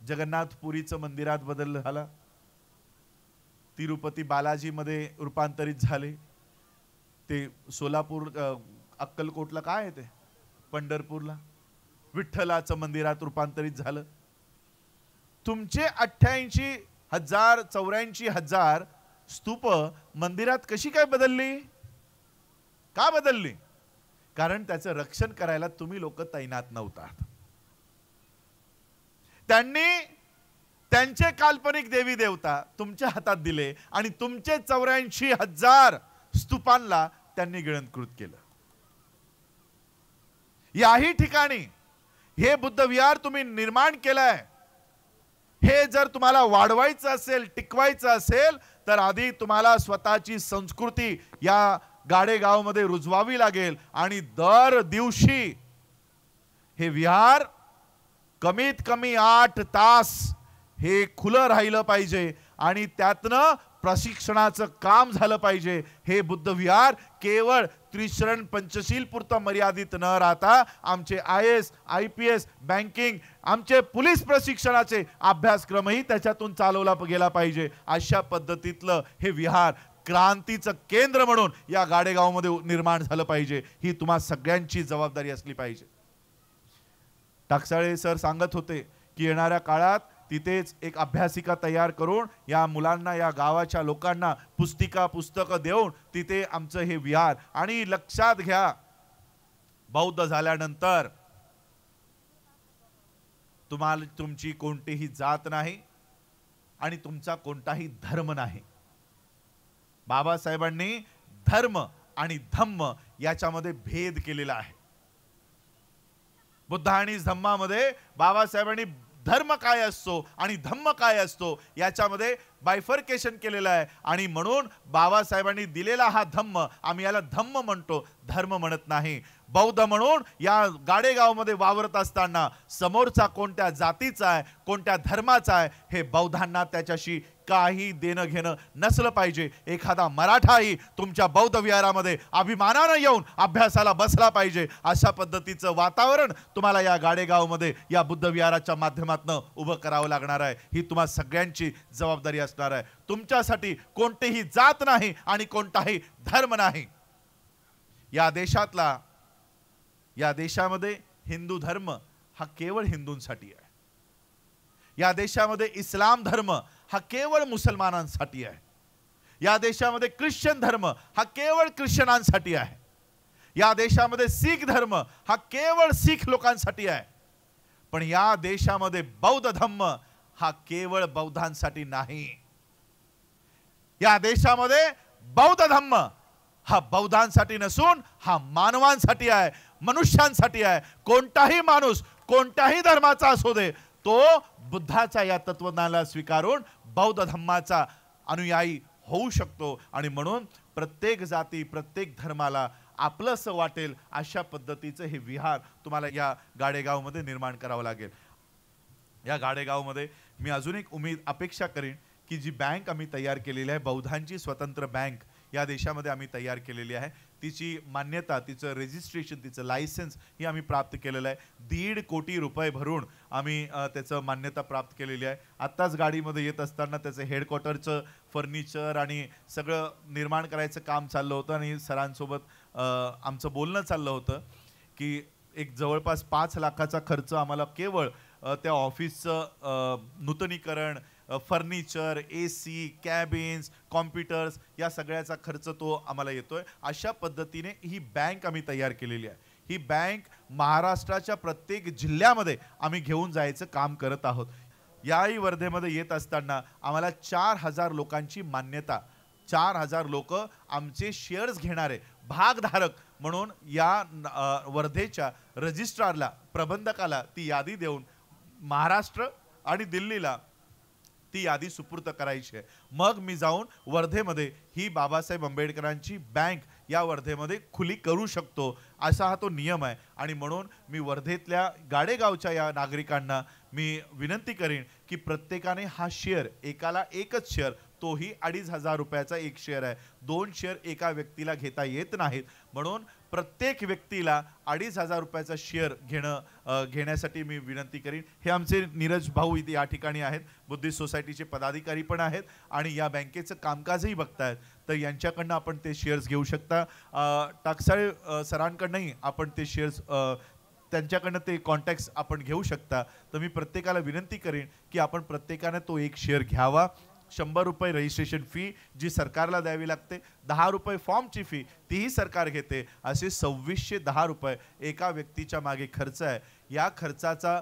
जगन्नाथपुरीचं मंदिरात बदल झाला, तिरुपती बालाजी मध्ये रूपांतरित झाले, ते सोलापूर अक्कलकोटला काय आहे ते पंढरपूरला विठ्ठलाचं मंदिरात रूपांतरित झालं. तुमचे 88,000 84,000 स्तूप मंदिरात कशी काय बदलली? का बदलली? कारण त्याचं रक्षण करायला तुम्ही लोक तैनात नव्हतात. त्यांनी त्यांचे काल्पनिक देवी देवता तुमच्या हातात दिले आणि तुमचे 84,000 स्तूपांना त्यांनी गिळंकृत केलं. याही ठिकाणी हे बुद्ध विहार तुम्ही निर्माण केलंय. हे जर तुम्हाला वाढवायचं असेल, टिकवायचं असेल, तर आधी तुम्हाला स्वतःची संस्कृती या गाडेगावमध्ये रुजवावी लागेल. आणि दर दिवशी हे विहार कमीत कमी 8 तास हे खुलं राहिलं पाहिजे आणि त्यातनं प्रशिक्षणाचं काम झालं पाहिजे. हे बुद्ध विहार केवळ त्रिशरण पंचशील पुरतं मर्यादित न राहता आमचे IAS, IPS, बँकिंग, आमचे पोलीस प्रशिक्षणाचे अभ्यासक्रमही त्याच्यातून चालवला गेला पाहिजे. अशा पद्धतीतलं हे विहार क्रांतीचं केंद्र म्हणून या गाडेगावमध्ये निर्माण झालं पाहिजे. ही तुम्हा सगळ्यांची जबाबदारी असली पाहिजे. टाकसाळे सर सांगत होते की येणाऱ्या काळात तिथेच एक अभ्यासिका तयार करून या मुलांना, या गावाच्या लोकांना पुस्तकं देऊन तिथे आमचं हे विहार. आणि लक्षात घ्या, बौद्ध झाल्यानंतर तुम्हाला तुमची कोणतीही जात नाही आणि तुमचा कोणताही धर्म नाही. बाबासाहेबांनी धर्म आणि धम्म याच्यामध्ये भेद केलेला आहे. बुद्ध आणि धम्मामध्ये बाबासाहेबांनी धर्म काय असतो आणि धम्म काय असतो याच्यामध्ये बायफर्केशन केलेलं आहे. आणि म्हणून बाबासाहेबांनी दिलेला हा धम्म, आम्ही याला धम्म म्हणतो, धर्म म्हणत नाही. बौद्ध म्हणून या गाडेगावमध्ये वावरत असताना समोरचा कोणत्या जातीचा आहे, कोणत्या धर्माचा आहे, हे बौद्धांना त्याच्याशी काही देणं घेणं नसलं पाहिजे. एखादा मराठाही तुमच्या बौद्ध विहारामध्ये अभिमानानं येऊन अभ्यासाला बसला पाहिजे. अशा पद्धतीचं वातावरण तुम्हाला या गाडेगावमध्ये या बुद्ध विहाराच्या माध्यमातून उभं करावं लागणार आहे. ही तुम्हा सगळ्यांची जबाबदारी असणार आहे. तुमच्यासाठी कोणतीही जात नाही आणि कोणताही धर्म नाही. या देशामध्ये हिंदू धर्म हा केवळ हिंदूंसाठी आहे. या देशामध्ये इस्लाम धर्म हा केवळ मुसलमानांसाठी आहे. या देशामध्ये ख्रिश्चन धर्म हा केवळ ख्रिश्चनांसाठी आहे. या देशामध्ये शीख धर्म हा केवळ शीख लोकांसाठी आहे. पण या देशामध्ये बौद्ध धर्म हा केवळ बौद्धांसाठी नाही. या देशामध्ये बौद्ध धर्म हा बौद्धांसाठी नसून हा मानवांसाठी आहे, मनुष्यांसाठी आहे. कोणताही माणूस कोणत्याही धर्माचा असू दे, तो बुद्धाच्या या तत्वज्ञानाला स्वीकारून बौद्ध धर्माचा अनुयायी होऊ शकतो. आणि म्हणून प्रत्येक जाती प्रत्येक धर्माला आपलंसं वाटेल अशा पद्धतीचं हे विहार तुम्हाला या गाडेगावमध्ये निर्माण करावं लागेल. या गाडेगावमध्ये मी अजून एक अपेक्षा करेन की जी बँक आम्ही तयार केलेली आहे, बौद्धांची स्वतंत्र बँक या देशामध्ये आम्ही तयार केलेली आहे, तिची मान्यता, तिचं रजिस्ट्रेशन, तिचं लायसन्स ही आम्ही प्राप्त केलेलं आहे. 1.5 कोटी रुपये भरून आम्ही त्याचं मान्यता प्राप्त केलेली आहे. आत्ताच गाडीमध्ये येत असताना त्याचं हेडक्वार्टरचं फर्निचर आणि सगळं निर्माण करायचं काम चाललं होतं. आणि सरांसोबत आमचं बोलणं चाललं होतं की एक जवळपास 5 लाखाचा खर्च आम्हाला केवळ त्या ऑफिसचं नूतनीकरण, फर्निचर, AC, कॅबिन्स, कॉम्प्युटर्स या सगळ्याचा खर्च तो आम्हाला येतोय. अशा पद्धतीने ही बँक आम्ही तयार केलेली आहे. ही बँक महाराष्ट्राच्या प्रत्येक जिल्ह्यामध्ये आम्ही घेऊन जायचं काम करत आहोत. याही वर्धेमध्ये येत असताना आम्हाला 4000 लोकांची मान्यता, 4000 लोक आमचे शेअर्स घेणारे भागधारक म्हणून या वर्धेच्या रजिस्ट्रारला, प्रबंधकाला ती यादी देऊन महाराष्ट्र आणि दिल्लीला ती यादी सुपूर्द करायची आहे. मग मी जाऊन वर्धेमध्ये ही बाबासाहेब आंबेडकरांची बँक या वर्धेमध्ये खुली करू शकतो, असा हा तो नियम आहे. आणि म्हणून मी वर्धेतल्या गाडेगावच्या या नागरिकांना मी विनंती करीन की प्रत्येकाने हा शेअर, एकाला एकच शेअर, तोही 2500 रुपयाचा एक शेअर आहे. 2 शेअर एका व्यक्तीला घेता येत नाहीत. म्हणून प्रत्येक व्यक्तीला 2500 रुपयाचा शेअर घेण्यासाठी मी विनंती करीन. हे आमचे नीरज भाऊ इथे या ठिकाणी आहेत, बुद्धिस्ट सोसायटीचे पदाधिकारी पण आहेत आणि या बँकेचं कामकाजही बघतायत. तर यांच्याकडनं आपण ते शेअर्स घेऊ शकता. टाकसाळे सरांकडनंही आपण ते शेअर्स त्यांच्याकडनं ते कॉन्टॅक्ट्स आपण घेऊ शकता. तर मी प्रत्येकाला विनंती करेन की आपण प्रत्येकाने तो एक शेअर घ्यावा. 100 रुपये रजिस्ट्रेशन फी जी सरकारला द्यावी लागते, 10 रुपये फॉर्मची फी तीही सरकार घेते, असे 2610 रुपये एका व्यक्तीच्या मागे खर्च आहे. या खर्चाचा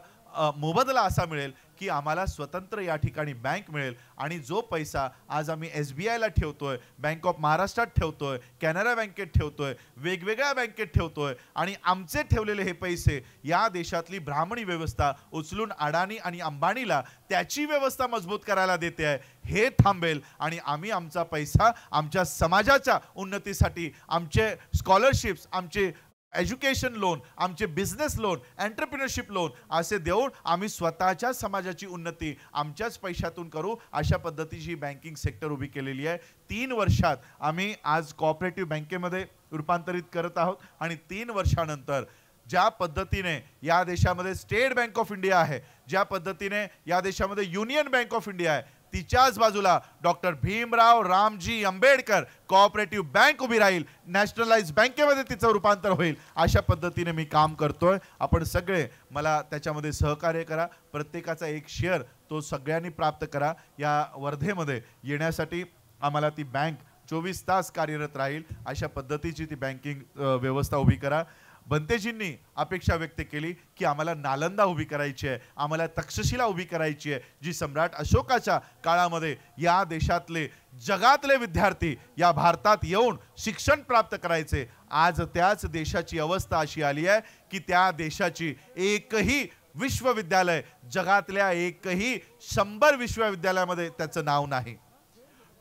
मोबदला असा मिळेल की आम्हाला स्वतंत्र या ठिकाणी बँक मिळेल. आणि जो पैसा आज आम्ही SBIला ठेवतोय, बँक ऑफ महाराष्ट्रात ठेवतोय, कॅनरा बँकेत ठेवतोय, वेगवेगळ्या बँकेत ठेवतोय, आणि आमचे ठेवलेले हे पैसे या देशातली ब्राह्मणी व्यवस्था उचलून अडाणी आणि अंबानीला त्याची व्यवस्था मजबूत करायला देते आहे. हे थांबेल आणि आम्ही आमचा पैसा आमच्या समाजाच्या उन्नतीसाठी, आमचे स्कॉलरशिप्स, आमचे एज्युकेशन लोन, आमचे बिझनेस लोन, एंटरप्रिनरशिप लोन असे देऊन आम्ही स्वतःच्या समाजाची उन्नती आमच्याच पैशातून करू, अशा पद्धतीची बँकिंग सेक्टर उभी केलेली आहे. 3 वर्षात आम्ही आज कोऑपरेटिव्ह बँकेमध्ये रूपांतरित करत आहोत. आणि 3 वर्षानंतर ज्या पद्धतीने या देशामध्ये स्टेट बँक ऑफ इंडिया आहे, ज्या पद्धतीने या देशामध्ये युनियन बँक ऑफ इंडिया आहे, तिच्याच बाजूला doctor Bhimrao Ramji Ambedkar cooperative bank उभी राहील. नॅशनलाइज बँकेमध्ये तिचं रूपांतर होईल. अशा पद्धतीने मी काम करतोय. आपण सगळे मला त्याच्यामध्ये सहकार्य करा. प्रत्येकाचा एक शेअर तो सगळ्यांनी प्राप्त करा. या वर्धेमध्ये येण्यासाठी आम्हाला ती बँक 24 तास कार्यरत राहील, अशा पद्धतीची ती बँकिंग व्यवस्था उभी करा. बंतेजींनी अपेक्षा व्यक्त केली की आम्हाला नालंदा उभी करायची आहे, आम्हाला तक्षशिला उभी करायची आहे, जी सम्राट अशोकाच्या काळामध्ये या देशातले, जगातले विद्यार्थी या भारतात येऊन शिक्षण प्राप्त करायचे. आज त्याच देशाची अवस्था अशी आली आहे की त्या देशाची एकही विश्वविद्यालय जगातल्या एकही 100 विश्वविद्यालयामध्ये त्याचं नाव नाही.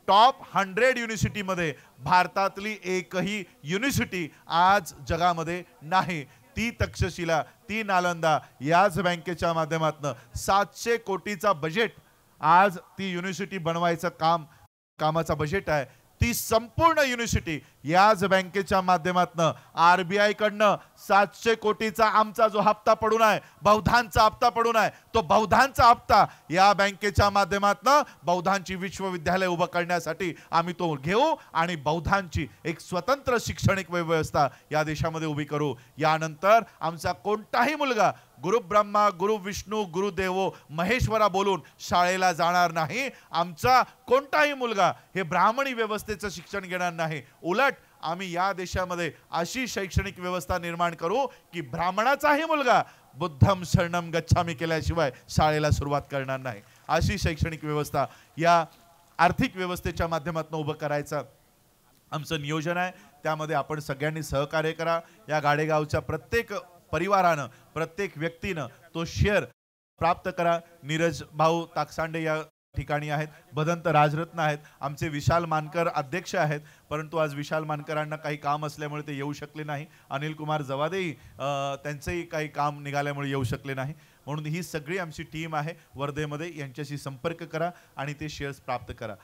टॉप 100 युनिव्हर्सिटीमध्ये भारतातली एकही युनिव्हर्सिटी आज जगामध्ये नाही. ती तक्षशिला, ती नालंदा याच बँकेच्या माध्यमातून 700 कोटीचा बजेट आज ती युनिव्हर्सिटी बनवायचं कामाचा बजेट आहे. ती संपूर्ण युनिव्हर्सिटी याच बँकेच्या माध्यमातून RBI कडनं 700 कोटीचा आमचा जो हप्ता पडून आहे, बौद्धांचा हप्ता पडून आहे, तो बौद्धांचा हप्ता या बँकेच्या माध्यमातून बौद्धांची विश्वविद्यालय उभं करण्यासाठी आम्ही तो घेऊ आणि बौद्धांची एक स्वतंत्र शैक्षणिक व्यवस्था या देशामध्ये उभी करू. यानंतर आमचा कोणताही मुलगा गुरु ब्रह्मा गुरु विष्णू गुरु देवो महेश्वरा बोलून शाळेला जाणार नाही. आमचा कोणताही मुलगा हे ब्राह्मणी व्यवस्थेचं शिक्षण घेणार नाही. उलट आम्ही या देशामध्ये अशी शैक्षणिक व्यवस्था निर्माण करू की ब्राह्मणाचाही मुलगा बुद्धम शरणम गच्छामी केल्याशिवाय शाळेला सुरुवात करणार नाही. अशी शैक्षणिक व्यवस्था या आर्थिक व्यवस्थेच्या माध्यमातून उभं करायचं आमचं नियोजन आहे. त्यामध्ये आपण सगळ्यांनी सहकार्य करा. या गाडेगावच्या प्रत्येक परिवारानं, प्रत्येक व्यक्तीनं तो शेअर प्राप्त करा. नीरज भाऊ ताकसांडे या ठिकाणी आहेत, भदंत राजरत्न आहेत, आमचे विशाल मानकर अध्यक्ष आहेत, परंतु आज विशाल मानकरांना काही काम असल्यामुळे ते येऊ शकले नाही. अनिल कुमार जवादेही त्यांचंही काही काम निघाल्यामुळे येऊ शकले नाही. म्हणून ही सगळी आमची टीम आहे वर्धेमध्ये, यांच्याशी संपर्क करा आणि ते शेअर्स प्राप्त करा.